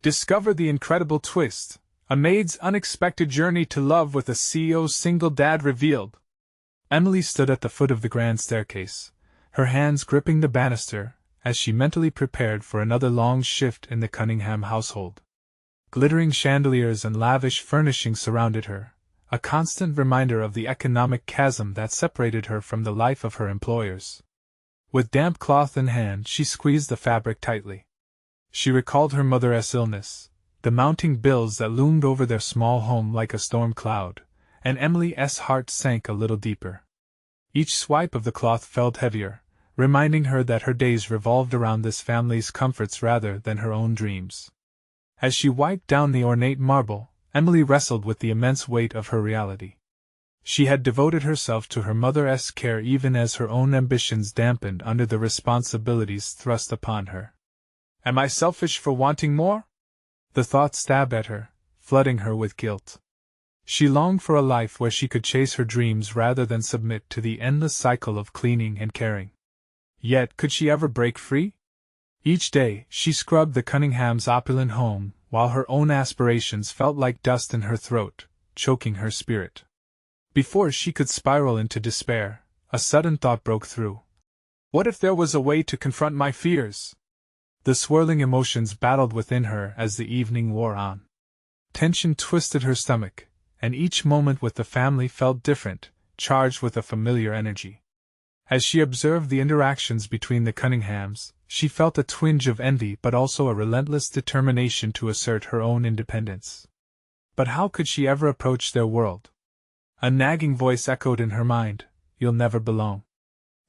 Discover the incredible twist, a maid's unexpected journey to love with a CEO's single dad revealed. Emily stood at the foot of the grand staircase, her hands gripping the banister, as she mentally prepared for another long shift in the Cunningham household. Glittering chandeliers and lavish furnishings surrounded her, a constant reminder of the economic chasm that separated her from the life of her employers. With damp cloth in hand, she squeezed the fabric tightly. She recalled her mother's illness, the mounting bills that loomed over their small home like a storm cloud, and Emily's heart sank a little deeper. Each swipe of the cloth felt heavier, reminding her that her days revolved around this family's comforts rather than her own dreams. As she wiped down the ornate marble, Emily wrestled with the immense weight of her reality. She had devoted herself to her mother's care even as her own ambitions dampened under the responsibilities thrust upon her. Am I selfish for wanting more? The thought stabbed at her, flooding her with guilt. She longed for a life where she could chase her dreams rather than submit to the endless cycle of cleaning and caring. Yet, could she ever break free? Each day, she scrubbed the Cunninghams' opulent home, while her own aspirations felt like dust in her throat, choking her spirit. Before she could spiral into despair, a sudden thought broke through. What if there was a way to confront my fears? The swirling emotions battled within her as the evening wore on. Tension twisted her stomach, and each moment with the family felt different, charged with a familiar energy. As she observed the interactions between the Cunninghams, she felt a twinge of envy but also a relentless determination to assert her own independence. But how could she ever approach their world? A nagging voice echoed in her mind, "You'll never belong."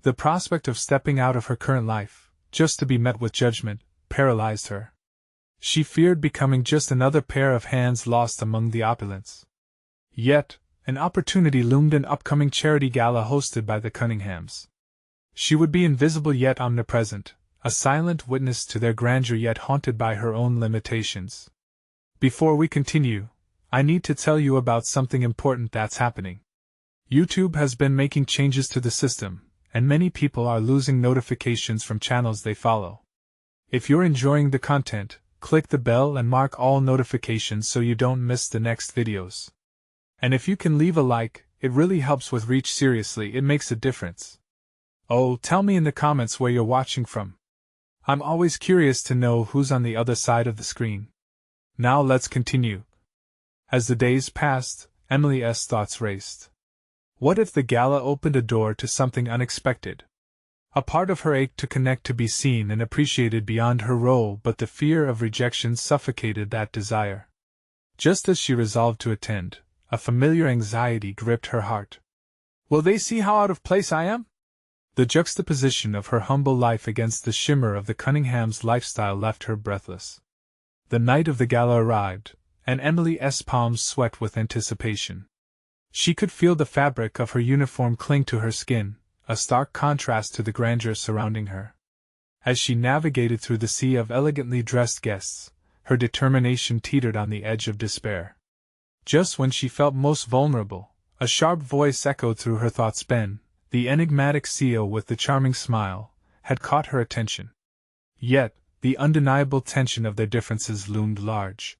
The prospect of stepping out of her current life, just to be met with judgment, paralyzed her. She feared becoming just another pair of hands lost among the opulence. Yet, an opportunity loomed: an upcoming charity gala hosted by the Cunninghams. She would be invisible yet omnipresent, a silent witness to their grandeur yet haunted by her own limitations. Before we continue, I need to tell you about something important that's happening. YouTube has been making changes to the system, and many people are losing notifications from channels they follow. If you're enjoying the content, click the bell and mark all notifications so you don't miss the next videos. And if you can leave a like, it really helps with reach. Seriously, it makes a difference. Oh, tell me in the comments where you're watching from. I'm always curious to know who's on the other side of the screen. Now let's continue. As the days passed, Emily's thoughts raced. What if the gala opened a door to something unexpected? A part of her ached to connect, to be seen and appreciated beyond her role, but the fear of rejection suffocated that desire. Just as she resolved to attend, a familiar anxiety gripped her heart. Will they see how out of place I am? The juxtaposition of her humble life against the shimmer of the Cunninghams' lifestyle left her breathless. The night of the gala arrived, and Emily's palms sweat with anticipation. She could feel the fabric of her uniform cling to her skin, a stark contrast to the grandeur surrounding her. As she navigated through the sea of elegantly dressed guests, her determination teetered on the edge of despair. Just when she felt most vulnerable, a sharp voice echoed through her thoughts. Ben, the enigmatic CEO with the charming smile, had caught her attention. Yet, the undeniable tension of their differences loomed large.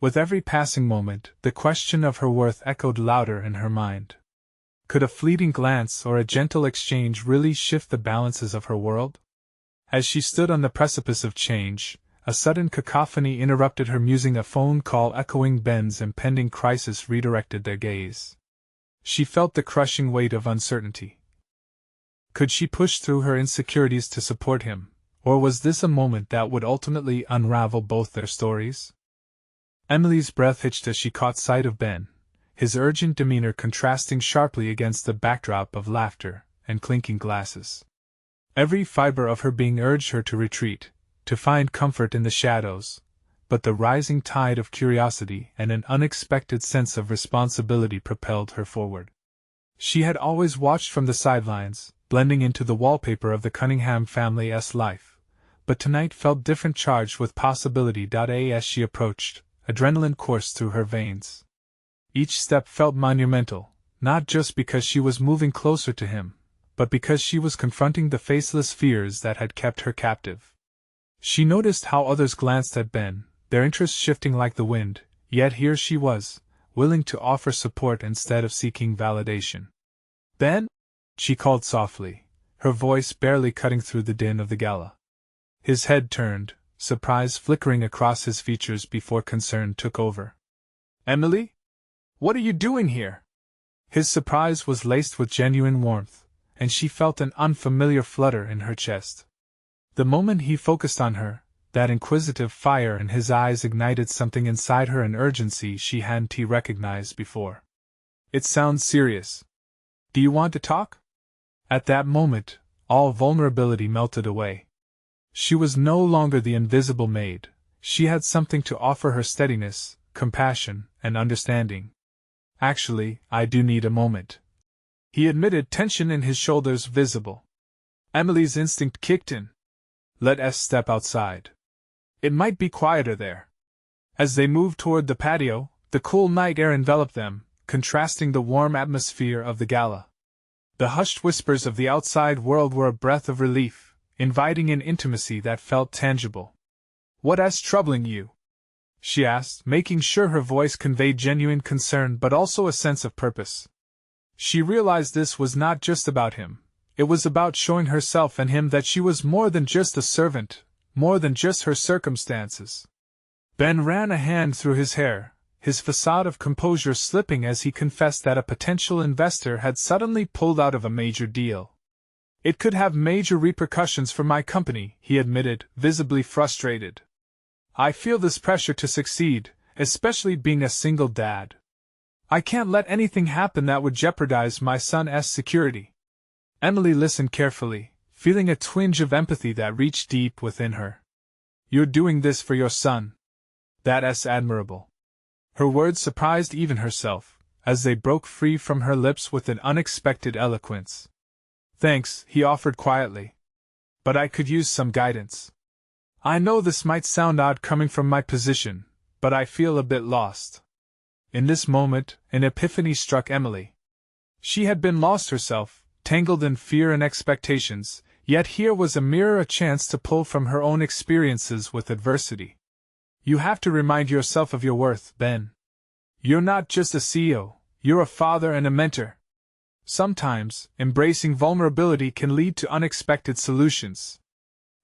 With every passing moment, the question of her worth echoed louder in her mind. Could a fleeting glance or a gentle exchange really shift the balances of her world? As she stood on the precipice of change, a sudden cacophony interrupted her musing. A phone call echoing Ben's impending crisis redirected their gaze. She felt the crushing weight of uncertainty. Could she push through her insecurities to support him, or was this a moment that would ultimately unravel both their stories? Emily's breath hitched as she caught sight of Ben, his urgent demeanor contrasting sharply against the backdrop of laughter and clinking glasses. Every fiber of her being urged her to retreat, to find comfort in the shadows, but the rising tide of curiosity and an unexpected sense of responsibility propelled her forward. She had always watched from the sidelines, blending into the wallpaper of the Cunningham family's life, but tonight felt different, charged with possibility. As she approached, adrenaline coursed through her veins. Each step felt monumental, not just because she was moving closer to him, but because she was confronting the faceless fears that had kept her captive. She noticed how others glanced at Ben, their interests shifting like the wind, yet here she was, willing to offer support instead of seeking validation. "Ben?" she called softly, her voice barely cutting through the din of the gala. His head turned, surprise flickering across his features before concern took over. "Emily? What are you doing here?" His surprise was laced with genuine warmth, and she felt an unfamiliar flutter in her chest. The moment he focused on her, that inquisitive fire in his eyes ignited something inside her, an urgency she hadn't recognized before. "It sounds serious. Do you want to talk?" At that moment, all vulnerability melted away. She was no longer the invisible maid. She had something to offer, her steadiness, compassion, and understanding. "Actually, I do need a moment," he admitted, tension in his shoulders visible. Emily's instinct kicked in. "Let us step outside. It might be quieter there." As they moved toward the patio, the cool night air enveloped them, contrasting the warm atmosphere of the gala. The hushed whispers of the outside world were a breath of relief, inviting an intimacy that felt tangible. "What's troubling you?" she asked, making sure her voice conveyed genuine concern but also a sense of purpose. She realized this was not just about him. It was about showing herself and him that she was more than just a servant, more than just her circumstances. Ben ran a hand through his hair, his facade of composure slipping as he confessed that a potential investor had suddenly pulled out of a major deal. "It could have major repercussions for my company," he admitted, visibly frustrated. "I feel this pressure to succeed, especially being a single dad. I can't let anything happen that would jeopardize my son's security." Emily listened carefully, feeling a twinge of empathy that reached deep within her. "You're doing this for your son. That's admirable." Her words surprised even herself, as they broke free from her lips with an unexpected eloquence. "Thanks," he offered quietly. "But I could use some guidance. I know this might sound odd coming from my position, but I feel a bit lost." In this moment, an epiphany struck Emily. She had been lost herself, tangled in fear and expectations, yet here was a mirror, a chance to pull from her own experiences with adversity. "You have to remind yourself of your worth, Ben. You're not just a CEO, you're a father and a mentor. Sometimes, embracing vulnerability can lead to unexpected solutions."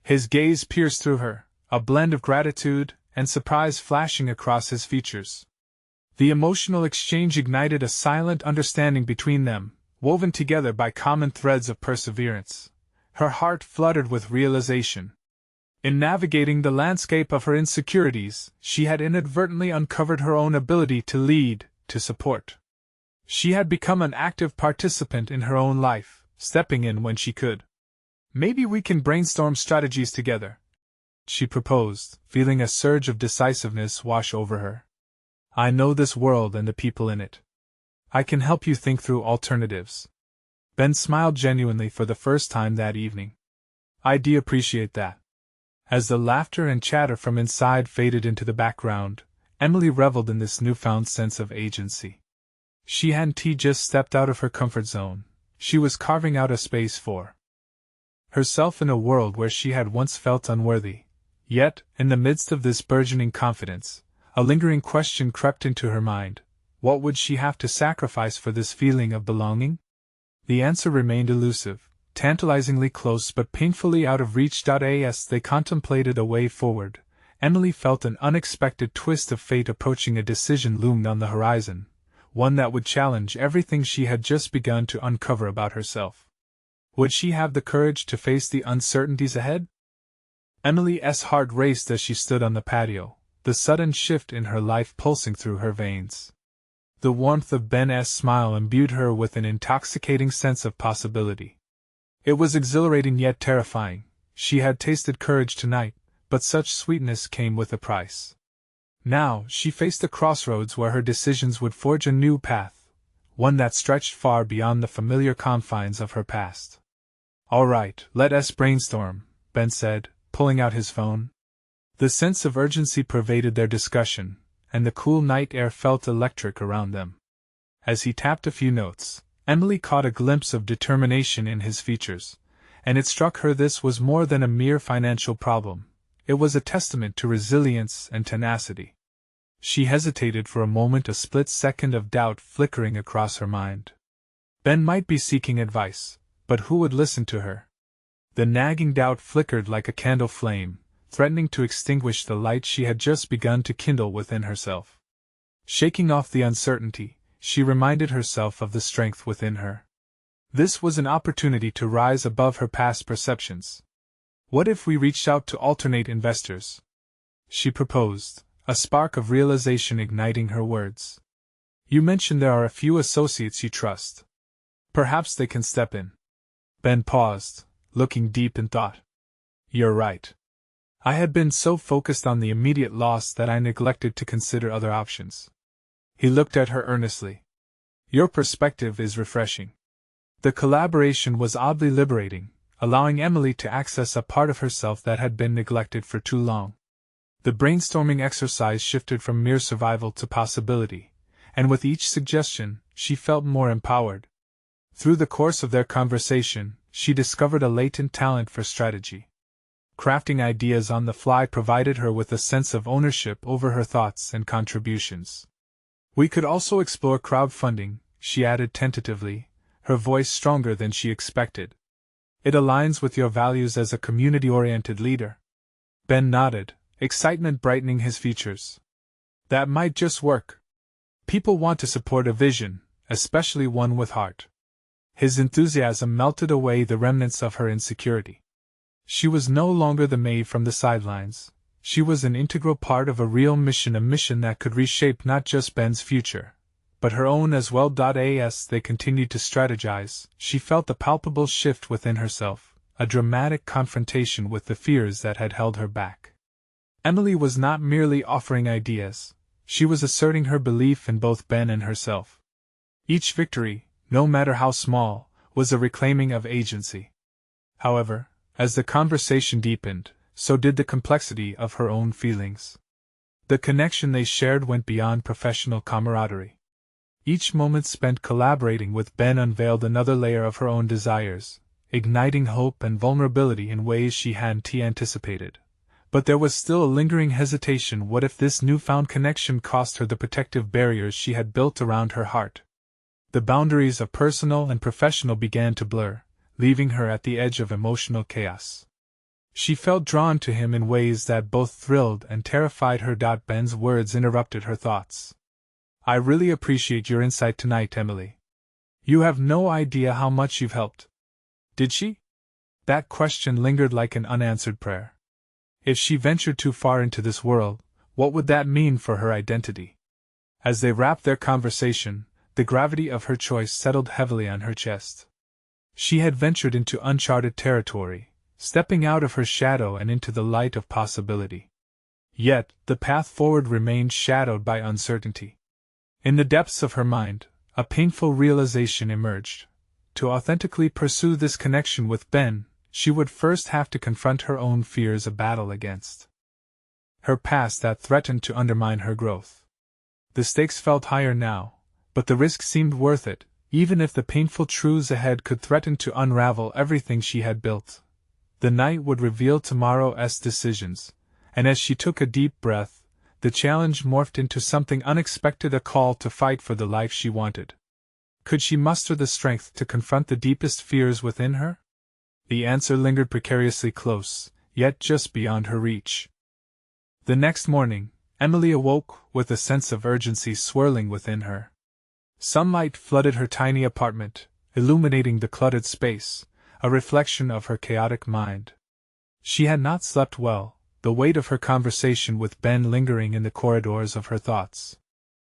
His gaze pierced through her, a blend of gratitude and surprise flashing across his features. The emotional exchange ignited a silent understanding between them, woven together by common threads of perseverance. Her heart fluttered with realization. In navigating the landscape of her insecurities, she had inadvertently uncovered her own ability to lead, to support. She had become an active participant in her own life, stepping in when she could. "Maybe we can brainstorm strategies together," she proposed, feeling a surge of decisiveness wash over her. "I know this world and the people in it. I can help you think through alternatives." Ben smiled genuinely for the first time that evening. "I do appreciate that." As the laughter and chatter from inside faded into the background, Emily reveled in this newfound sense of agency. She hadn't just stepped out of her comfort zone, she was carving out a space for herself in a world where she had once felt unworthy. Yet, in the midst of this burgeoning confidence, a lingering question crept into her mind: what would she have to sacrifice for this feeling of belonging? The answer remained elusive, tantalizingly close but painfully out of reach. As they contemplated a way forward, Emily felt an unexpected twist of fate approaching. A decision loomed on the horizon, one that would challenge everything she had just begun to uncover about herself. Would she have the courage to face the uncertainties ahead? Emily's heart raced as she stood on the patio, the sudden shift in her life pulsing through her veins. The warmth of Ben's smile imbued her with an intoxicating sense of possibility. It was exhilarating yet terrifying. She had tasted courage tonight, but such sweetness came with a price. Now she faced a crossroads where her decisions would forge a new path, one that stretched far beyond the familiar confines of her past. "All right, let us brainstorm," Ben said, pulling out his phone. The sense of urgency pervaded their discussion, and the cool night air felt electric around them. As he tapped a few notes, Emily caught a glimpse of determination in his features, and it struck her this was more than a mere financial problem. it was a testament to resilience and tenacity. She hesitated for a moment, a split second of doubt flickering across her mind. Ben might be seeking advice, but who would listen to her? The nagging doubt flickered like a candle flame, threatening to extinguish the light she had just begun to kindle within herself. Shaking off the uncertainty, she reminded herself of the strength within her. This was an opportunity to rise above her past perceptions. What if we reached out to alternate investors? She proposed, a spark of realization igniting her words. You mentioned there are a few associates you trust. Perhaps they can step in. Ben paused, looking deep in thought. You're right. I had been so focused on the immediate loss that I neglected to consider other options. He looked at her earnestly. Your perspective is refreshing. The collaboration was oddly liberating, allowing Emily to access a part of herself that had been neglected for too long. The brainstorming exercise shifted from mere survival to possibility, and with each suggestion, she felt more empowered. Through the course of their conversation, she discovered a latent talent for strategy. Crafting ideas on the fly provided her with a sense of ownership over her thoughts and contributions. We could also explore crowdfunding, she added tentatively, her voice stronger than she expected. It aligns with your values as a community-oriented leader. Ben nodded, excitement brightening his features. That might just work. People want to support a vision, especially one with heart. His enthusiasm melted away the remnants of her insecurity. She was no longer the maid from the sidelines. She was an integral part of a real mission, a mission that could reshape not just Ben's future, but her own as well. As they continued to strategize, she felt a palpable shift within herself, a dramatic confrontation with the fears that had held her back. Emily was not merely offering ideas, she was asserting her belief in both Ben and herself. Each victory, no matter how small, was a reclaiming of agency. However, as the conversation deepened, so did the complexity of her own feelings. The connection they shared went beyond professional camaraderie. Each moment spent collaborating with Ben unveiled another layer of her own desires, igniting hope and vulnerability in ways she hadn't anticipated. But there was still a lingering hesitation. What if this newfound connection cost her the protective barriers she had built around her heart? The boundaries of personal and professional began to blur, leaving her at the edge of emotional chaos. She felt drawn to him in ways that both thrilled and terrified her. Ben's words interrupted her thoughts. I really appreciate your insight tonight, Emily. You have no idea how much you've helped. Did she? That question lingered like an unanswered prayer. If she ventured too far into this world, what would that mean for her identity? As they wrapped their conversation, the gravity of her choice settled heavily on her chest. She had ventured into uncharted territory, stepping out of her shadow and into the light of possibility. Yet, the path forward remained shadowed by uncertainty. In the depths of her mind, a painful realization emerged. To authentically pursue this connection with Ben, she would first have to confront her own fears, a battle against her past that threatened to undermine her growth. The stakes felt higher now, but the risk seemed worth it, even if the painful truths ahead could threaten to unravel everything she had built. The night would reveal tomorrow's decisions, and as she took a deep breath, the challenge morphed into something unexpected, a call to fight for the life she wanted. Could she muster the strength to confront the deepest fears within her? The answer lingered precariously close, yet just beyond her reach. The next morning, Emily awoke with a sense of urgency swirling within her. Sunlight flooded her tiny apartment, illuminating the cluttered space, a reflection of her chaotic mind. She had not slept well, the weight of her conversation with Ben lingering in the corridors of her thoughts.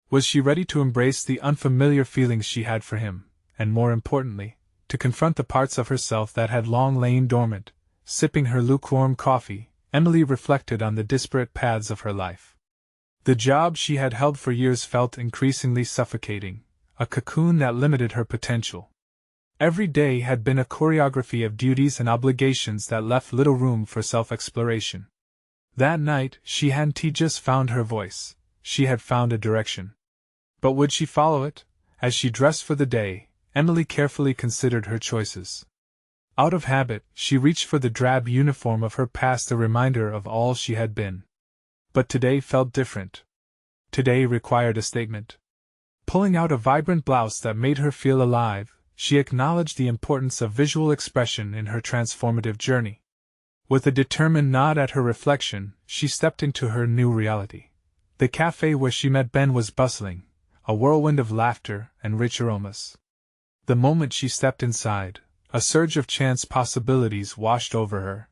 Was she ready to embrace the unfamiliar feelings she had for him, and more importantly, to confront the parts of herself that had long lain dormant? Sipping her lukewarm coffee, Emily reflected on the disparate paths of her life. The job she had held for years felt increasingly suffocating, a cocoon that limited her potential. Every day had been a choreography of duties and obligations that left little room for self-exploration. That night, she hadn't just found her voice, she had found a direction. But would she follow it? As she dressed for the day, Emily carefully considered her choices. Out of habit, she reached for the drab uniform of her past, a reminder of all she had been. But today felt different. Today required a statement. Pulling out a vibrant blouse that made her feel alive, she acknowledged the importance of visual expression in her transformative journey. With a determined nod at her reflection, she stepped into her new reality. The cafe where she met Ben was bustling, a whirlwind of laughter and rich aromas. The moment she stepped inside, a surge of chance possibilities washed over her.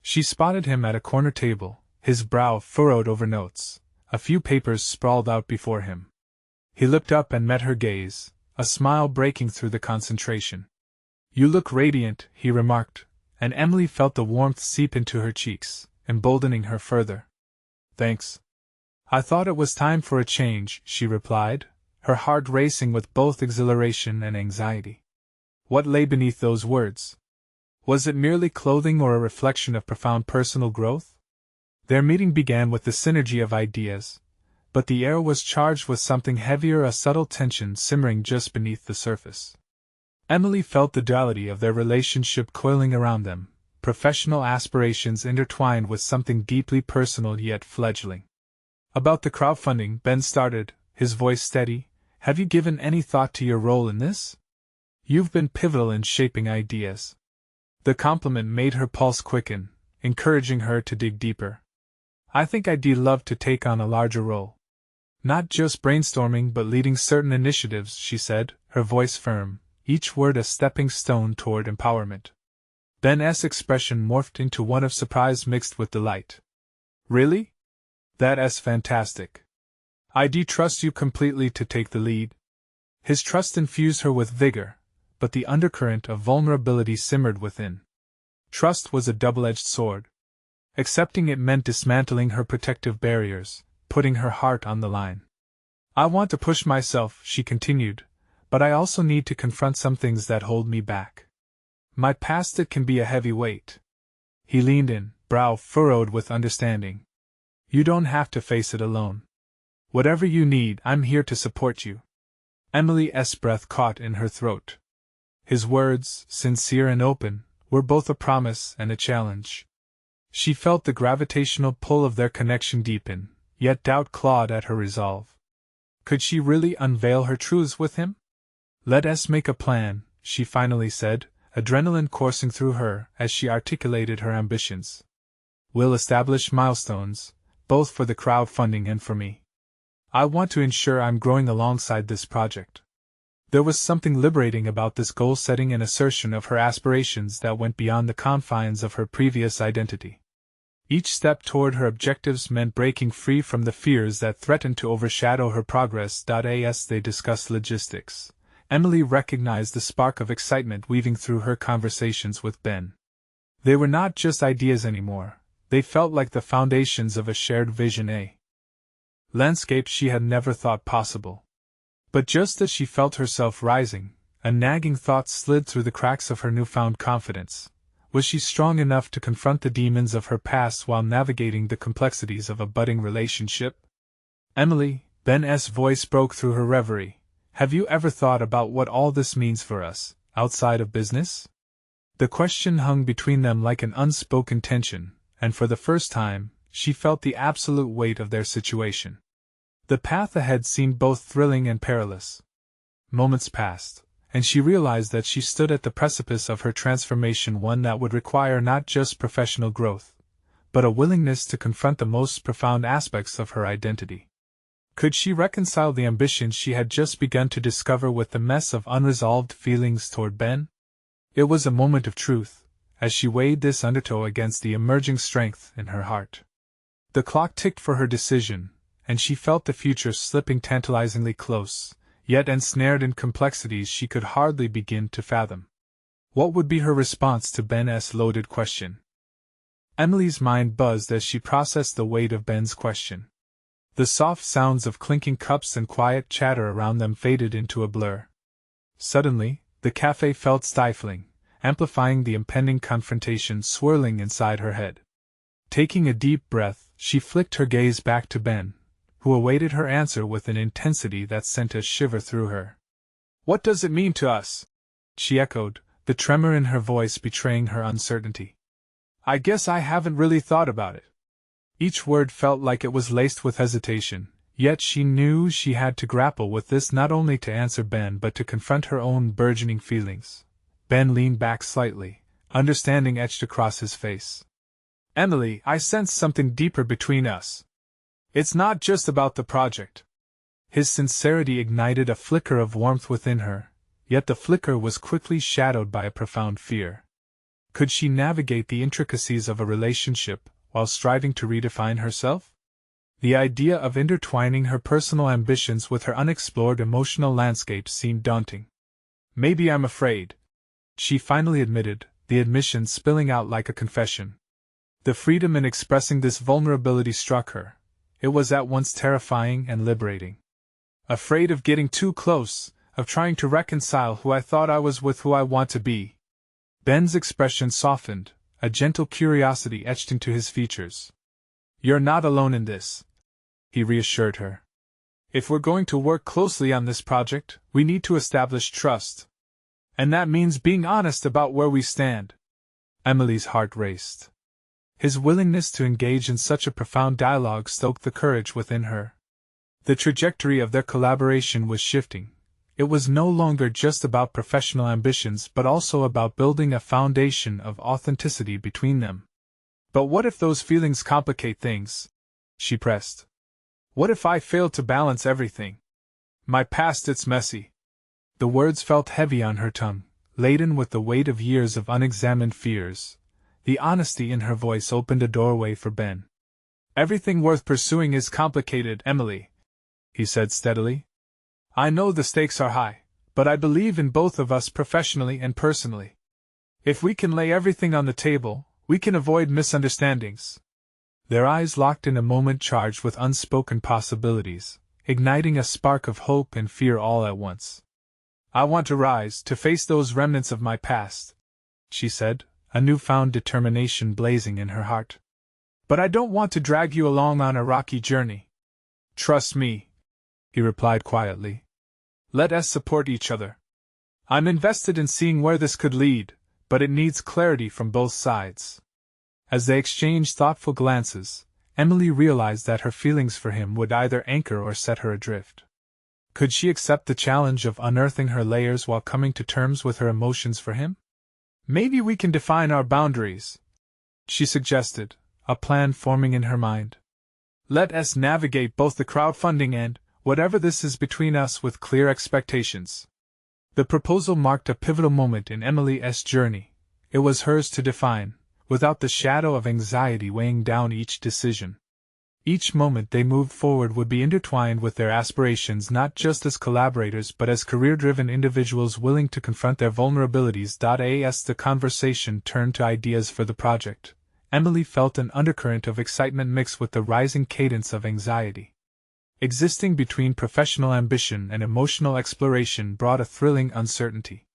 She spotted him at a corner table, his brow furrowed over notes, a few papers sprawled out before him. He looked up and met her gaze, a smile breaking through the concentration. "You look radiant," he remarked, and Emily felt the warmth seep into her cheeks, emboldening her further. "Thanks. I thought it was time for a change," she replied, her heart racing with both exhilaration and anxiety. What lay beneath those words? Was it merely clothing or a reflection of profound personal growth? Their meeting began with the synergy of ideas, but the air was charged with something heavier, a subtle tension simmering just beneath the surface. Emily felt the duality of their relationship coiling around them, professional aspirations intertwined with something deeply personal yet fledgling. "About the crowdfunding," Ben started, his voice steady, "have you given any thought to your role in this? You've been pivotal in shaping ideas." The compliment made her pulse quicken, encouraging her to dig deeper. "I think I'd love to take on a larger role. Not just brainstorming but leading certain initiatives," she said, her voice firm, each word a stepping stone toward empowerment. Ben's expression morphed into one of surprise mixed with delight. "Really? That's fantastic. I do trust you completely to take the lead." His trust infused her with vigor, but the undercurrent of vulnerability simmered within. Trust was a double-edged sword. Accepting it meant dismantling her protective barriers, putting her heart on the line. "I want to push myself," she continued, "but I also need to confront some things that hold me back. My past, it can be a heavy weight." He leaned in, brow furrowed with understanding. "You don't have to face it alone. Whatever you need, I'm here to support you." Emily's breath caught in her throat. His words, sincere and open, were both a promise and a challenge. She felt the gravitational pull of their connection deepen, yet doubt clawed at her resolve. Could she really unveil her truths with him? "Let us make a plan," she finally said, adrenaline coursing through her as she articulated her ambitions. "We'll establish milestones, both for the crowdfunding and for me. I want to ensure I'm growing alongside this project." There was something liberating about this goal-setting and assertion of her aspirations that went beyond the confines of her previous identity. Each step toward her objectives meant breaking free from the fears that threatened to overshadow her progress. As they discussed logistics, Emily recognized the spark of excitement weaving through her conversations with Ben. They were not just ideas anymore, they felt like the foundations of a shared vision, a landscape she had never thought possible. But just as she felt herself rising, a nagging thought slid through the cracks of her newfound confidence. Was she strong enough to confront the demons of her past while navigating the complexities of a budding relationship? "Emily," Ben's voice broke through her reverie, "have you ever thought about what all this means for us, outside of business?" The question hung between them like an unspoken tension, and for the first time, she felt the absolute weight of their situation. The path ahead seemed both thrilling and perilous. Moments passed, and she realized that she stood at the precipice of her transformation, one that would require not just professional growth, but a willingness to confront the most profound aspects of her identity. Could she reconcile the ambitions she had just begun to discover with the mess of unresolved feelings toward Ben? It was a moment of truth, as she weighed this undertow against the emerging strength in her heart. The clock ticked for her decision, and she felt the future slipping tantalizingly close, yet ensnared in complexities she could hardly begin to fathom. What would be her response to Ben's loaded question? Emily's mind buzzed as she processed the weight of Ben's question. The soft sounds of clinking cups and quiet chatter around them faded into a blur. Suddenly, the cafe felt stifling, amplifying the impending confrontation swirling inside her head. Taking a deep breath, she flicked her gaze back to Ben, who awaited her answer with an intensity that sent a shiver through her. "What does it mean to us?" she echoed, the tremor in her voice betraying her uncertainty. I guess I haven't really thought about it. Each word felt like it was laced with hesitation, yet she knew she had to grapple with this not only to answer Ben but to confront her own burgeoning feelings. Ben leaned back slightly, understanding etched across his face. Emily, I sense something deeper between us. It's not just about the project. His sincerity ignited a flicker of warmth within her, yet the flicker was quickly shadowed by a profound fear. Could she navigate the intricacies of a relationship while striving to redefine herself? The idea of intertwining her personal ambitions with her unexplored emotional landscape seemed daunting. Maybe I'm afraid, she finally admitted, the admission spilling out like a confession. The freedom in expressing this vulnerability struck her. It was at once terrifying and liberating. Afraid of getting too close, of trying to reconcile who I thought I was with who I want to be. Ben's expression softened, a gentle curiosity etched into his features. You're not alone in this, he reassured her. If we're going to work closely on this project, we need to establish trust. And that means being honest about where we stand. Emily's heart raced. His willingness to engage in such a profound dialogue stoked the courage within her. The trajectory of their collaboration was shifting. It was no longer just about professional ambitions but also about building a foundation of authenticity between them. But what if those feelings complicate things? She pressed. What if I fail to balance everything? My past, it's messy. The words felt heavy on her tongue, laden with the weight of years of unexamined fears. The honesty in her voice opened a doorway for Ben. Everything worth pursuing is complicated, Emily, he said steadily. I know the stakes are high, but I believe in both of us professionally and personally. If we can lay everything on the table, we can avoid misunderstandings. Their eyes locked in a moment charged with unspoken possibilities, igniting a spark of hope and fear all at once. I want to rise, to face those remnants of my past, she said, a newfound determination blazing in her heart. But I don't want to drag you along on a rocky journey. Trust me, he replied quietly. Let us support each other. I'm invested in seeing where this could lead, but it needs clarity from both sides. As they exchanged thoughtful glances, Emily realized that her feelings for him would either anchor or set her adrift. Could she accept the challenge of unearthing her layers while coming to terms with her emotions for him? Maybe we can define our boundaries, she suggested, a plan forming in her mind. Let us navigate both the crowdfunding and whatever this is between us with clear expectations. The proposal marked a pivotal moment in Emily's journey. It was hers to define, without the shadow of anxiety weighing down each decision. Each moment they moved forward would be intertwined with their aspirations not just as collaborators but as career-driven individuals willing to confront their vulnerabilities. As the conversation turned to ideas for the project, Emily felt an undercurrent of excitement mixed with the rising cadence of anxiety. Existing between professional ambition and emotional exploration brought a thrilling uncertainty.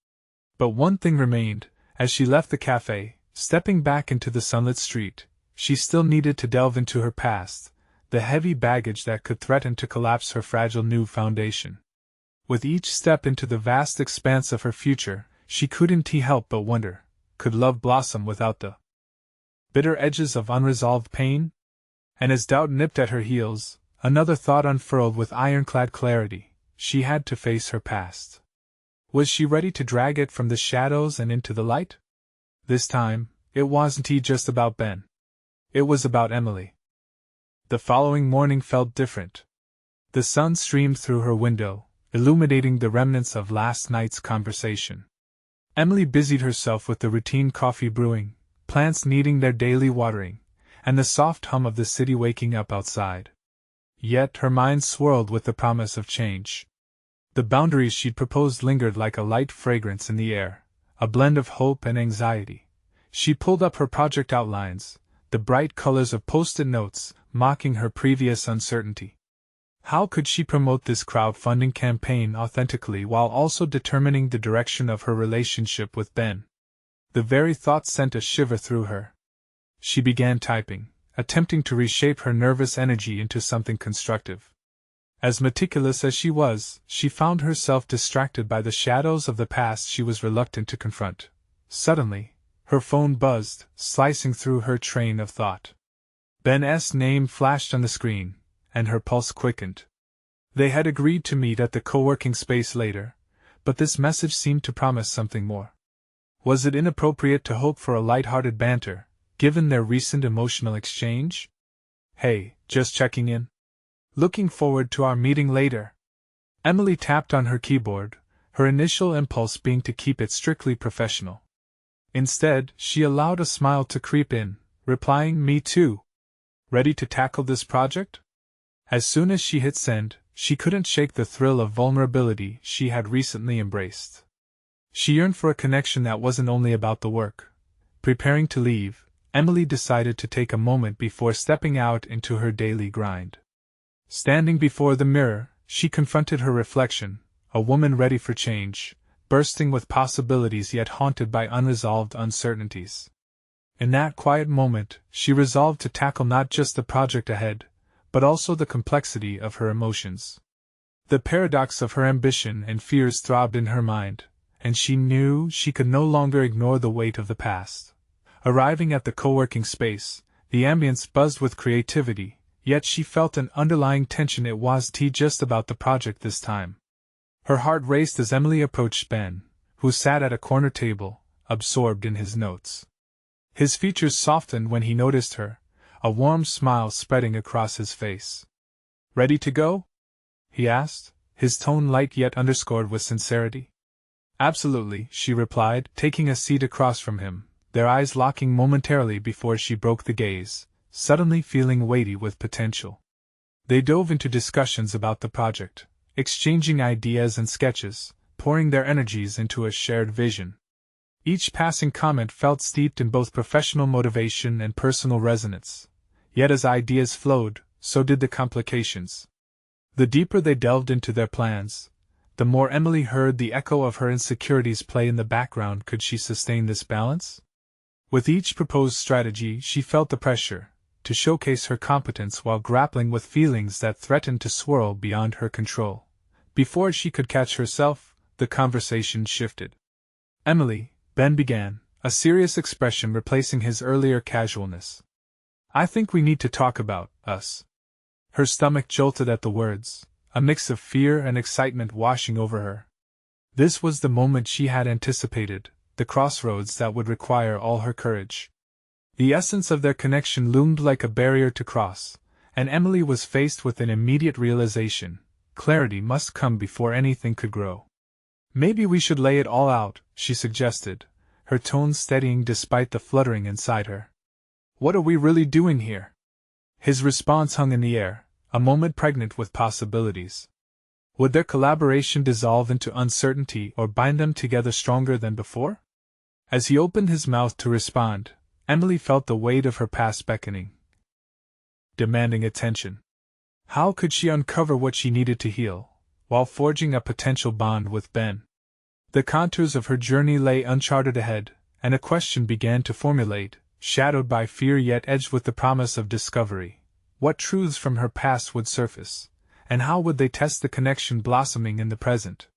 But one thing remained. As she left the cafe, stepping back into the sunlit street, she still needed to delve into her past, the heavy baggage that could threaten to collapse her fragile new foundation. With each step into the vast expanse of her future, she couldn't help but wonder, could love blossom without the bitter edges of unresolved pain? And as doubt nipped at her heels, another thought unfurled with ironclad clarity. She had to face her past. Was she ready to drag it from the shadows and into the light? This time, it wasn't just about Ben. It was about Emily. The following morning felt different. The sun streamed through her window, illuminating the remnants of last night's conversation. Emily busied herself with the routine coffee brewing, plants needing their daily watering, and the soft hum of the city waking up outside. Yet her mind swirled with the promise of change. The boundaries she'd proposed lingered like a light fragrance in the air, a blend of hope and anxiety. She pulled up her project outlines, the bright colors of post-it notes, mocking her previous uncertainty. How could she promote this crowdfunding campaign authentically while also determining the direction of her relationship with Ben? The very thought sent a shiver through her. She began typing, attempting to reshape her nervous energy into something constructive. As meticulous as she was, she found herself distracted by the shadows of the past she was reluctant to confront. Suddenly, her phone buzzed, slicing through her train of thought. Ben's name flashed on the screen, and her pulse quickened. They had agreed to meet at the co-working space later, but this message seemed to promise something more. Was it inappropriate to hope for a light-hearted banter, given their recent emotional exchange? Hey, just checking in. Looking forward to our meeting later. Emily tapped on her keyboard, her initial impulse being to keep it strictly professional. Instead, she allowed a smile to creep in, replying, "Me too. Ready to tackle this project?" As soon as she hit send, she couldn't shake the thrill of vulnerability she had recently embraced. She yearned for a connection that wasn't only about the work. Preparing to leave, Emily decided to take a moment before stepping out into her daily grind. Standing before the mirror, she confronted her reflection, a woman ready for change, bursting with possibilities yet haunted by unresolved uncertainties. In that quiet moment, she resolved to tackle not just the project ahead, but also the complexity of her emotions. The paradox of her ambition and fears throbbed in her mind, and she knew she could no longer ignore the weight of the past. Arriving at the co-working space, the ambience buzzed with creativity, yet she felt an underlying tension. It wasn't just about the project this time. Her heart raced as Emily approached Ben, who sat at a corner table, absorbed in his notes. His features softened when he noticed her, a warm smile spreading across his face. "Ready to go?" he asked, his tone light yet underscored with sincerity. "Absolutely," she replied, taking a seat across from him, their eyes locking momentarily before she broke the gaze, suddenly feeling weighty with potential. They dove into discussions about the project, exchanging ideas and sketches, pouring their energies into a shared vision. Each passing comment felt steeped in both professional motivation and personal resonance. Yet as ideas flowed, so did the complications. The deeper they delved into their plans, the more Emily heard the echo of her insecurities play in the background. Could she sustain this balance? With each proposed strategy, she felt the pressure to showcase her competence while grappling with feelings that threatened to swirl beyond her control. Before she could catch herself, the conversation shifted. "Emily," Ben began, a serious expression replacing his earlier casualness. "I think we need to talk about us." Her stomach jolted at the words, a mix of fear and excitement washing over her. This was the moment she had anticipated, the crossroads that would require all her courage. The essence of their connection loomed like a barrier to cross, and Emily was faced with an immediate realization: clarity must come before anything could grow. "Maybe we should lay it all out," she suggested, her tone steadying despite the fluttering inside her. "What are we really doing here?" His response hung in the air, a moment pregnant with possibilities. Would their collaboration dissolve into uncertainty or bind them together stronger than before? As he opened his mouth to respond, Emily felt the weight of her past beckoning, demanding attention. How could she uncover what she needed to heal, while forging a potential bond with Ben? The contours of her journey lay uncharted ahead, and a question began to formulate, shadowed by fear yet edged with the promise of discovery. What truths from her past would surface, and how would they test the connection blossoming in the present?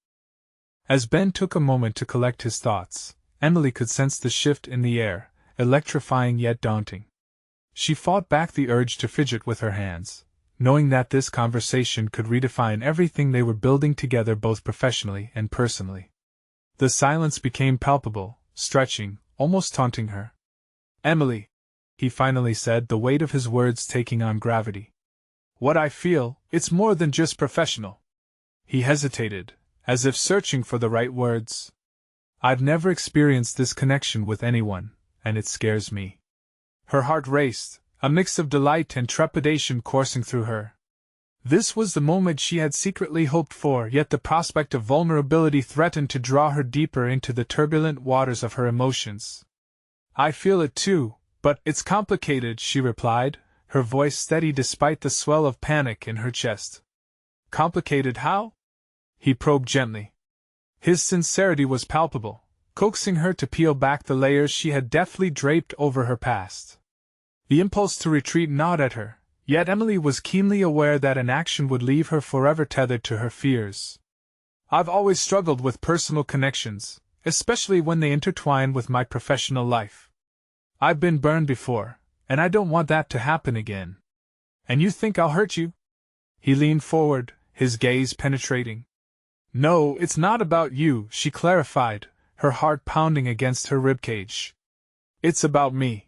As Ben took a moment to collect his thoughts, Emily could sense the shift in the air, electrifying yet daunting. She fought back the urge to fidget with her hands, knowing that this conversation could redefine everything they were building together both professionally and personally. The silence became palpable, stretching, almost taunting her. "Emily," he finally said, the weight of his words taking on gravity. "What I feel, it's more than just professional." He hesitated, as if searching for the right words. "I've never experienced this connection with anyone, and it scares me." Her heart raced, a mix of delight and trepidation coursing through her. This was the moment she had secretly hoped for, yet the prospect of vulnerability threatened to draw her deeper into the turbulent waters of her emotions. "I feel it too, but it's complicated," she replied, her voice steady despite the swell of panic in her chest. "Complicated how?" he probed gently. His sincerity was palpable, coaxing her to peel back the layers she had deftly draped over her past. The impulse to retreat gnawed at her, yet Emily was keenly aware that an action would leave her forever tethered to her fears. "I've always struggled with personal connections," especially when they intertwine with my professional life. I've been burned before, and I don't want that to happen again. And you think I'll hurt you? He leaned forward, his gaze penetrating. No, it's not about you, she clarified, her heart pounding against her ribcage. It's about me.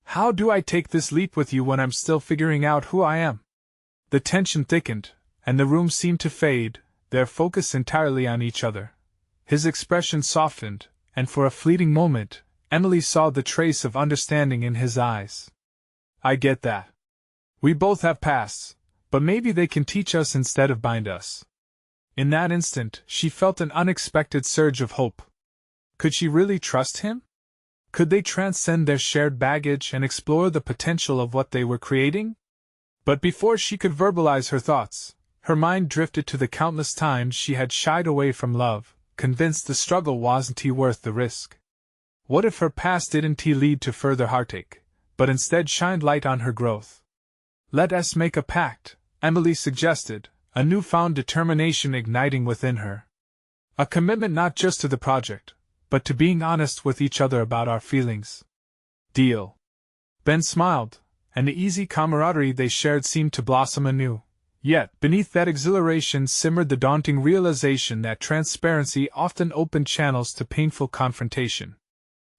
How do I take this leap with you when I'm still figuring out who I am? The tension thickened, and the room seemed to fade, their focus entirely on each other. His expression softened, and for a fleeting moment, Emily saw the trace of understanding in his eyes. I get that. We both have pasts, but maybe they can teach us instead of bind us. In that instant, she felt an unexpected surge of hope. Could she really trust him? Could they transcend their shared baggage and explore the potential of what they were creating? But before she could verbalize her thoughts, her mind drifted to the countless times she had shied away from love, convinced the struggle wasn't worth the risk. What if her past didn't lead to further heartache, but instead shined light on her growth? Let us make a pact, Emily suggested, a newfound determination igniting within her. A commitment not just to the project, but to being honest with each other about our feelings. Deal. Ben smiled, and the easy camaraderie they shared seemed to blossom anew. Yet, beneath that exhilaration simmered the daunting realization that transparency often opened channels to painful confrontation.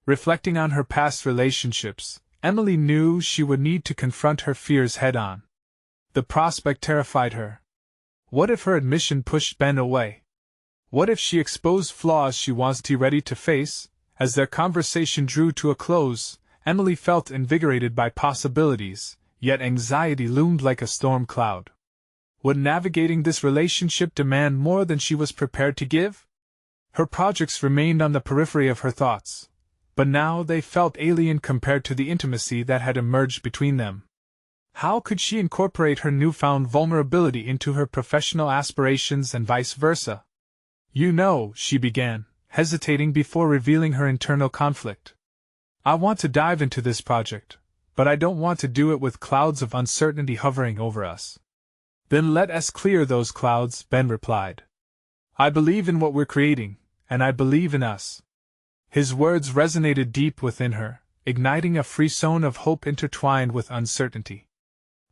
Reflecting on her past relationships, Emily knew she would need to confront her fears head-on. The prospect terrified her. What if her admission pushed Ben away? What if she exposed flaws she wasn't ready to face? As their conversation drew to a close, Emily felt invigorated by possibilities, yet anxiety loomed like a storm cloud. Would navigating this relationship demand more than she was prepared to give? Her projects remained on the periphery of her thoughts, but now they felt alien compared to the intimacy that had emerged between them. How could she incorporate her newfound vulnerability into her professional aspirations and vice versa? You know, she began, hesitating before revealing her internal conflict. I want to dive into this project, but I don't want to do it with clouds of uncertainty hovering over us. Then let us clear those clouds, Ben replied. I believe in what we're creating, and I believe in us. His words resonated deep within her, igniting a frisson of hope intertwined with uncertainty.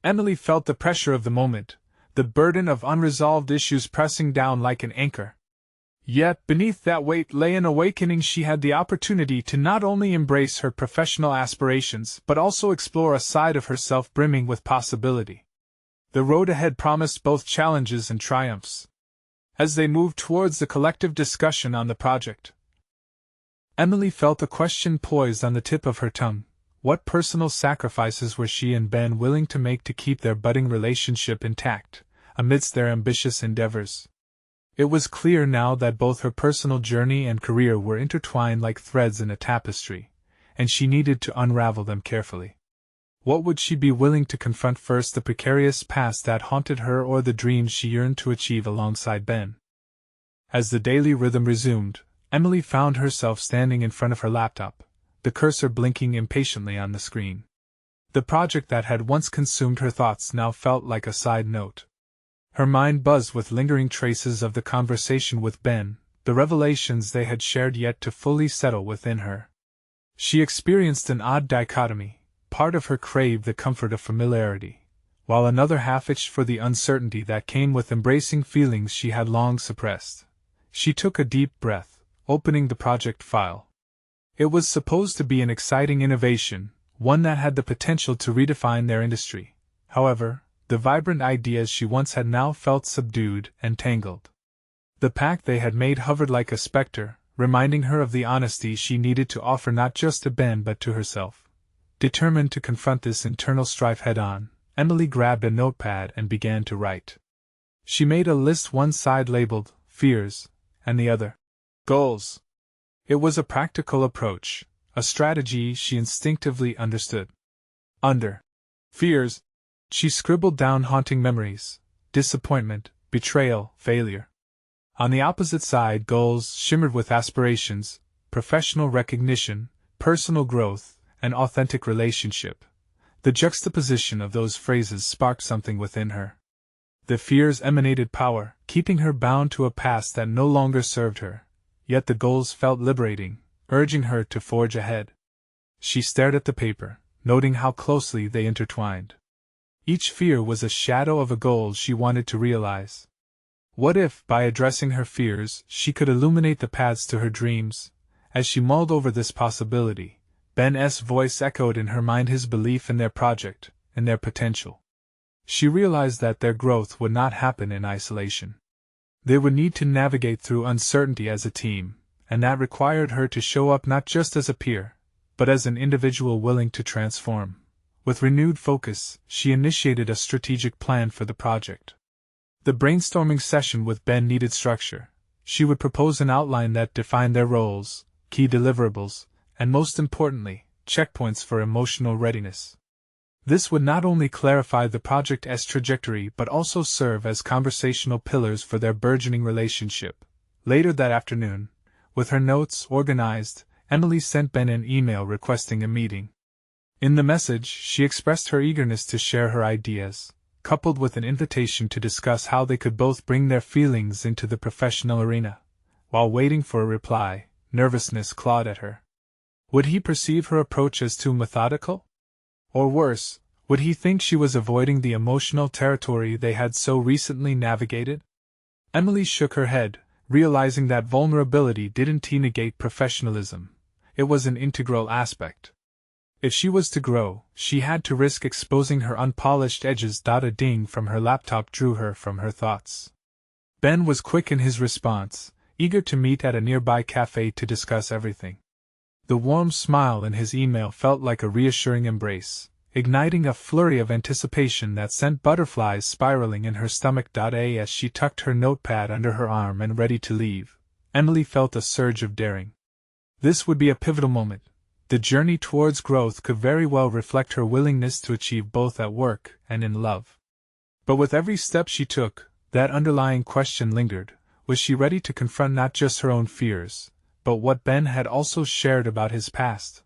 Emily felt the pressure of the moment, the burden of unresolved issues pressing down like an anchor. Yet beneath that weight lay an awakening. She had the opportunity to not only embrace her professional aspirations but also explore a side of herself brimming with possibility. The road ahead promised both challenges and triumphs. As they moved towards the collective discussion on the project, Emily felt a question poised on the tip of her tongue. What personal sacrifices were she and Ben willing to make to keep their budding relationship intact, amidst their ambitious endeavors? It was clear now that both her personal journey and career were intertwined like threads in a tapestry, and she needed to unravel them carefully. What would she be willing to confront first, the precarious past that haunted her or the dreams she yearned to achieve alongside Ben? As the daily rhythm resumed, Emily found herself standing in front of her laptop, the cursor blinking impatiently on the screen. The project that had once consumed her thoughts now felt like a side note. Her mind buzzed with lingering traces of the conversation with Ben, the revelations they had shared yet to fully settle within her. She experienced an odd dichotomy. Part of her craved the comfort of familiarity, while another half itched for the uncertainty that came with embracing feelings she had long suppressed. She took a deep breath, opening the project file. It was supposed to be an exciting innovation, one that had the potential to redefine their industry. However, the vibrant ideas she once had now felt subdued and tangled. The pact they had made hovered like a specter, reminding her of the honesty she needed to offer not just to Ben but to herself. Determined to confront this internal strife head-on, Emily grabbed a notepad and began to write. She made a list, one side labeled fears, and the other goals. It was a practical approach, a strategy she instinctively understood. Under fears, she scribbled down haunting memories, disappointment, betrayal, failure. On the opposite side, goals shimmered with aspirations, professional recognition, personal growth, an authentic relationship. The juxtaposition of those phrases sparked something within her. The fears emanated power, keeping her bound to a past that no longer served her. yet the goals felt liberating, urging her to forge ahead. She stared at the paper, noting how closely they intertwined. Each fear was a shadow of a goal she wanted to realize. What if, by addressing her fears, she could illuminate the paths to her dreams? As she mulled over this possibility, Ben's voice echoed in her mind his belief in their project, and their potential. She realized that their growth would not happen in isolation. They would need to navigate through uncertainty as a team, and that required her to show up not just as a peer, but as an individual willing to transform. With renewed focus, she initiated a strategic plan for the project. The brainstorming session with Ben needed structure. She would propose an outline that defined their roles, key deliverables, and most importantly, checkpoints for emotional readiness. This would not only clarify the project's trajectory but also serve as conversational pillars for their burgeoning relationship. Later that afternoon, with her notes organized, Emily sent Ben an email requesting a meeting. In the message, she expressed her eagerness to share her ideas, coupled with an invitation to discuss how they could both bring their feelings into the professional arena. While waiting for a reply, nervousness clawed at her. Would he perceive her approach as too methodical? Or worse, would he think she was avoiding the emotional territory they had so recently navigated? Emily shook her head, realizing that vulnerability didn't negate professionalism. It was an integral aspect. If she was to grow, she had to risk exposing her unpolished edges. A ding from her laptop drew her from her thoughts. Ben was quick in his response, eager to meet at a nearby cafe to discuss everything. The warm smile in his email felt like a reassuring embrace, igniting a flurry of anticipation that sent butterflies spiraling in her stomach. As she tucked her notepad under her arm and ready to leave, Emily felt a surge of daring. This would be a pivotal moment. The journey towards growth could very well reflect her willingness to achieve both at work and in love. But with every step she took, that underlying question lingered: was she ready to confront not just her own fears, but what Ben had also shared about his past?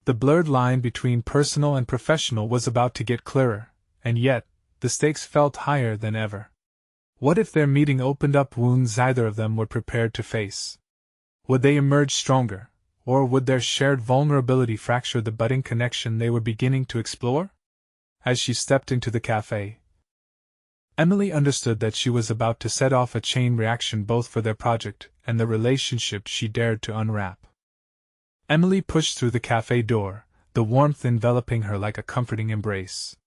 The blurred line between personal and professional was about to get clearer, and yet, the stakes felt higher than ever. What if their meeting opened up wounds either of them were prepared to face? Would they emerge stronger? Or would their shared vulnerability fracture the budding connection they were beginning to explore? As she stepped into the cafe, Emily understood that she was about to set off a chain reaction both for their project and the relationship she dared to unwrap. Emily pushed through the cafe door, the warmth enveloping her like a comforting embrace.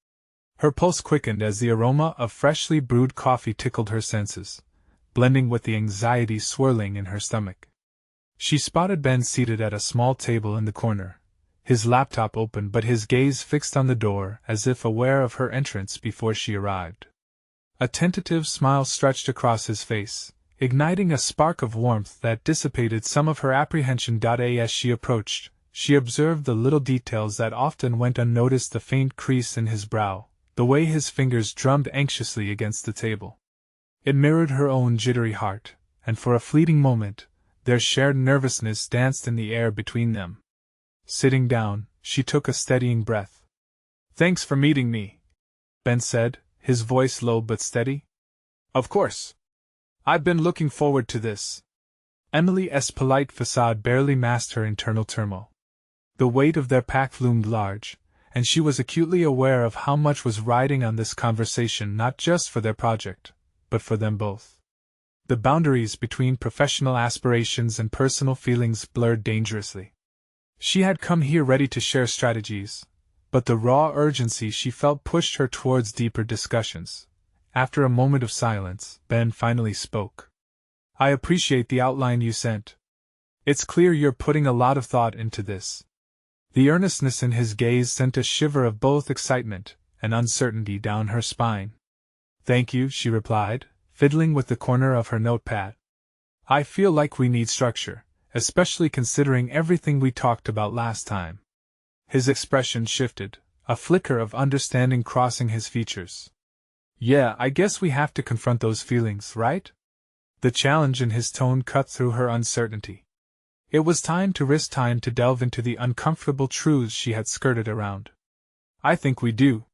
Her pulse quickened as the aroma of freshly brewed coffee tickled her senses, blending with the anxiety swirling in her stomach. She spotted Ben seated at a small table in the corner, his laptop open but his gaze fixed on the door as if aware of her entrance before she arrived. A tentative smile stretched across his face, igniting a spark of warmth that dissipated some of her apprehension. As she approached, she observed the little details that often went unnoticed: the faint crease in his brow, the way his fingers drummed anxiously against the table. It mirrored her own jittery heart, and for a fleeting moment, their shared nervousness danced in the air between them. Sitting down, she took a steadying breath. "Thanks for meeting me," Ben said, his voice low but steady. "Of course. I've been looking forward to this." Emily's polite facade barely masked her internal turmoil. The weight of their pact loomed large, and she was acutely aware of how much was riding on this conversation, not just for their project, but for them both. The boundaries between professional aspirations and personal feelings blurred dangerously. She had come here ready to share strategies, but the raw urgency she felt pushed her towards deeper discussions. After a moment of silence, Ben finally spoke. "I appreciate the outline you sent. It's clear you're putting a lot of thought into this." The earnestness in his gaze sent a shiver of both excitement and uncertainty down her spine. "Thank you," she replied, fiddling with the corner of her notepad. "I feel like we need structure, especially considering everything we talked about last time." His expression shifted, a flicker of understanding crossing his features. "Yeah, I guess we have to confront those feelings, right?" The challenge in his tone cut through her uncertainty. It was time to delve into the uncomfortable truths she had skirted around. "I think we do.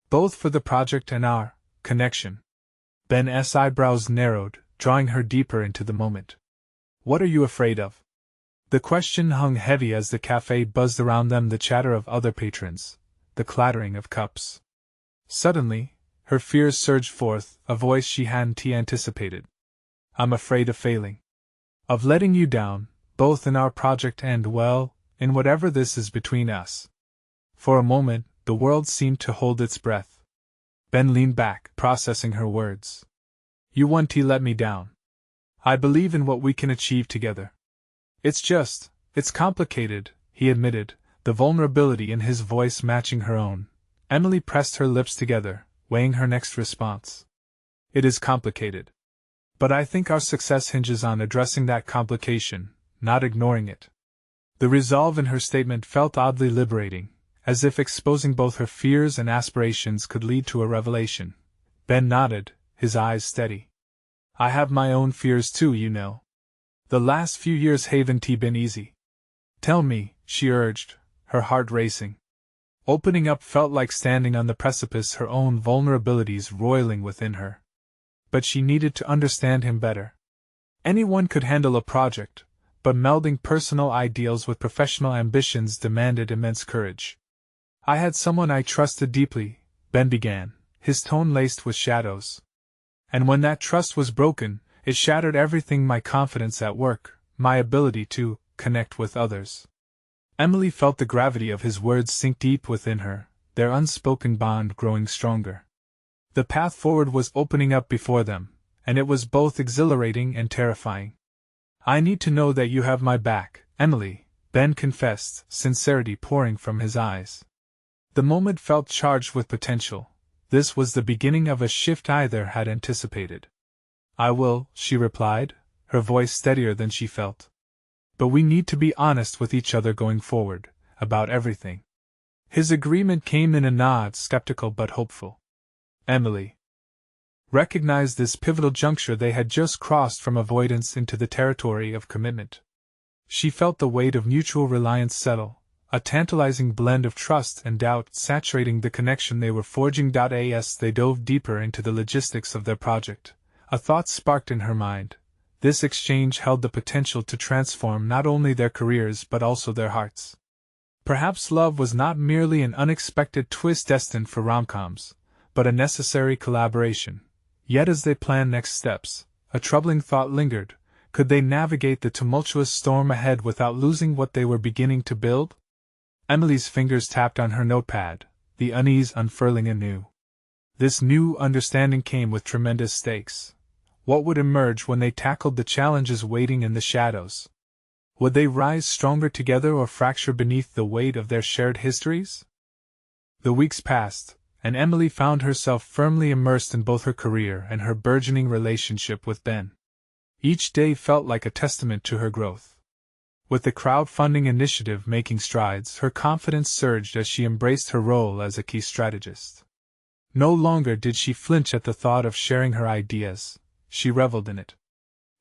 Both for the project and our connection." Ben's eyebrows narrowed, drawing her deeper into the moment. What are you afraid of? The question hung heavy as the cafe buzzed around them, the chatter of other patrons, the clattering of cups. Suddenly, her fears surged forth, a voice she hadn't anticipated. I'm afraid of failing. Of letting you down, both in our project and, well, in whatever this is between us. For a moment, the world seemed to hold its breath. Ben leaned back, processing her words. You won't let me down. I believe in what we can achieve together. It's complicated, he admitted, the vulnerability in his voice matching her own. Emily pressed her lips together, weighing her next response. It is complicated. But I think our success hinges on addressing that complication, not ignoring it. The resolve in her statement felt oddly liberating, as if exposing both her fears and aspirations could lead to a revelation. Ben nodded, his eyes steady. I have my own fears too, you know. The last few years haven't been easy. Tell me, she urged, her heart racing. Opening up felt like standing on the precipice, her own vulnerabilities roiling within her. But she needed to understand him better. Anyone could handle a project, but melding personal ideals with professional ambitions demanded immense courage. I had someone I trusted deeply, Ben began, his tone laced with shadows. And when that trust was broken, it shattered everything: my confidence at work, my ability to connect with others. Emily felt the gravity of his words sink deep within her, their unspoken bond growing stronger. The path forward was opening up before them, and it was both exhilarating and terrifying. I need to know that you have my back, Emily, Ben confessed, sincerity pouring from his eyes. The moment felt charged with potential. This was the beginning of a shift either had anticipated. I will, she replied, her voice steadier than she felt. But we need to be honest with each other going forward, about everything. His agreement came in a nod, skeptical but hopeful. Emily recognized this pivotal juncture. They had just crossed from avoidance into the territory of commitment. She felt the weight of mutual reliance settle, a tantalizing blend of trust and doubt saturating the connection they were forging. As they dove deeper into the logistics of their project, a thought sparked in her mind. This exchange held the potential to transform not only their careers but also their hearts. Perhaps love was not merely an unexpected twist destined for rom-coms, but a necessary collaboration. Yet as they planned next steps, a troubling thought lingered. Could they navigate the tumultuous storm ahead without losing what they were beginning to build? Emily's fingers tapped on her notepad, the unease unfurling anew. This new understanding came with tremendous stakes. What would emerge when they tackled the challenges waiting in the shadows? Would they rise stronger together or fracture beneath the weight of their shared histories? The weeks passed, and Emily found herself firmly immersed in both her career and her burgeoning relationship with Ben. Each day felt like a testament to her growth. With the crowdfunding initiative making strides, her confidence surged as she embraced her role as a key strategist. No longer did she flinch at the thought of sharing her ideas. She reveled in it.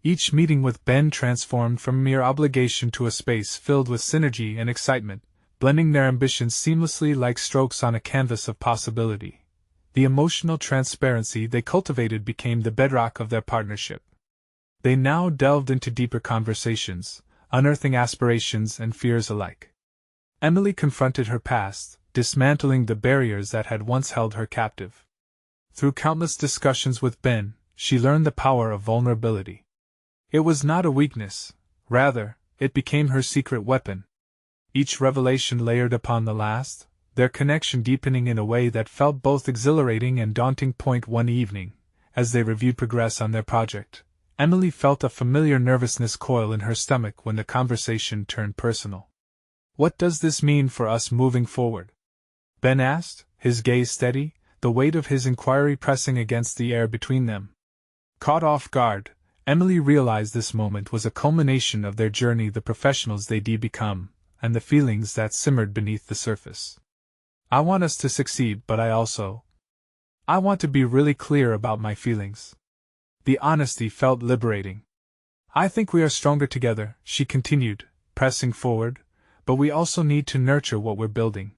Each meeting with Ben transformed from mere obligation to a space filled with synergy and excitement, blending their ambitions seamlessly like strokes on a canvas of possibility. The emotional transparency they cultivated became the bedrock of their partnership. They now delved into deeper conversations, unearthing aspirations and fears alike. Emily confronted her past, dismantling the barriers that had once held her captive. Through countless discussions with Ben, she learned the power of vulnerability. It was not a weakness, rather, it became her secret weapon. Each revelation layered upon the last, their connection deepening in a way that felt both exhilarating and daunting. One evening, as they reviewed progress on their project, Emily felt a familiar nervousness coil in her stomach when the conversation turned personal. What does this mean for us moving forward? Ben asked, his gaze steady, the weight of his inquiry pressing against the air between them. Caught off guard, Emily realized this moment was a culmination of their journey, the professionals they'd become, and the feelings that simmered beneath the surface. I want us to succeed, but I want to be really clear about my feelings. The honesty felt liberating. I think we are stronger together, she continued, pressing forward, but we also need to nurture what we're building.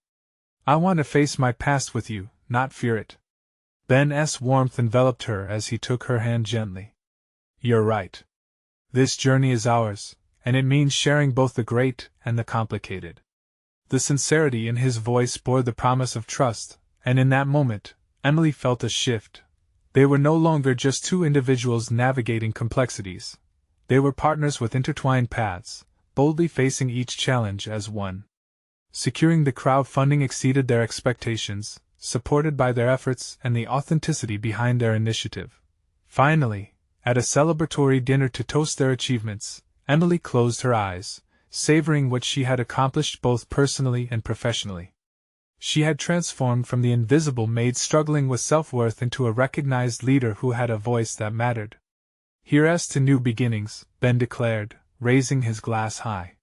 I want to face my past with you, not fear it. Ben's warmth enveloped her as he took her hand gently. You're right. This journey is ours, and it means sharing both the great and the complicated. The sincerity in his voice bore the promise of trust, and in that moment, Emily felt a shift. They were no longer just two individuals navigating complexities. They were partners with intertwined paths, boldly facing each challenge as one. Securing the crowdfunding exceeded their expectations, supported by their efforts and the authenticity behind their initiative. Finally, at a celebratory dinner to toast their achievements, Emily closed her eyes, savoring what she had accomplished both personally and professionally. She had transformed from the invisible maid struggling with self-worth into a recognized leader who had a voice that mattered. "Here's to new beginnings," Ben declared, raising his glass high.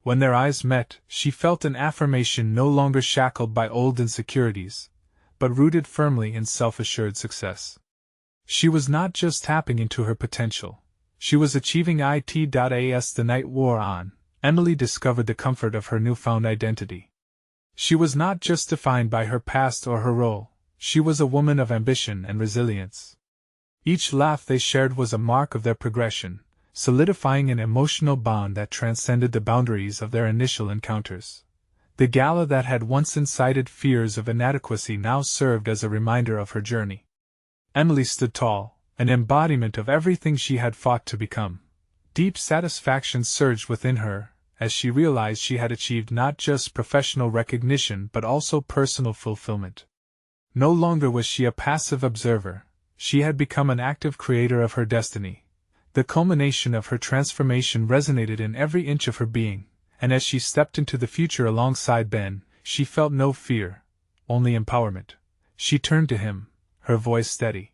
When their eyes met, she felt an affirmation no longer shackled by old insecurities, but rooted firmly in self-assured success. She was not just tapping into her potential, she was achieving it. As the night wore on, Emily discovered the comfort of her newfound identity. She was not just defined by her past or her role, she was a woman of ambition and resilience. Each laugh they shared was a mark of their progression, solidifying an emotional bond that transcended the boundaries of their initial encounters. The gala that had once incited fears of inadequacy now served as a reminder of her journey. Emily stood tall, an embodiment of everything she had fought to become. Deep satisfaction surged within her, as she realized she had achieved not just professional recognition but also personal fulfillment. No longer was she a passive observer, she had become an active creator of her destiny. The culmination of her transformation resonated in every inch of her being, and as she stepped into the future alongside Ben, she felt no fear, only empowerment. She turned to him, her voice steady.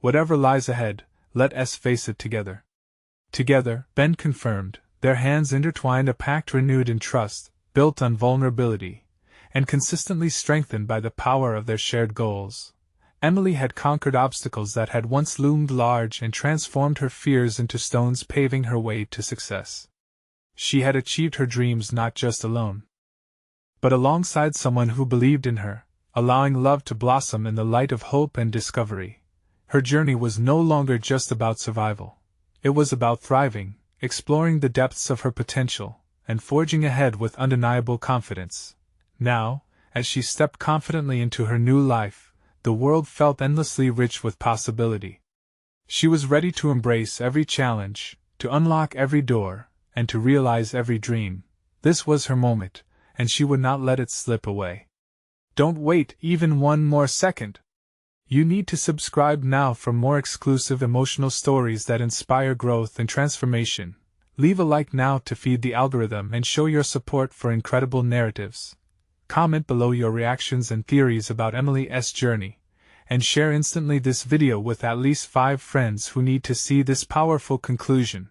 "Whatever lies ahead, let us face it together." "Together," Ben confirmed, their hands intertwined, a pact renewed in trust, built on vulnerability, and consistently strengthened by the power of their shared goals. Emily had conquered obstacles that had once loomed large and transformed her fears into stones paving her way to success. She had achieved her dreams not just alone, but alongside someone who believed in her, allowing love to blossom in the light of hope and discovery. Her journey was no longer just about survival. It was about thriving, exploring the depths of her potential, and forging ahead with undeniable confidence. Now, as she stepped confidently into her new life, the world felt endlessly rich with possibility. She was ready to embrace every challenge, to unlock every door, and to realize every dream. This was her moment, and she would not let it slip away. Don't wait even one more second. You need to subscribe now for more exclusive emotional stories that inspire growth and transformation. Leave a like now to feed the algorithm and show your support for incredible narratives. Comment below your reactions and theories about Emily's journey, and share instantly this video with at least 5 friends who need to see this powerful conclusion.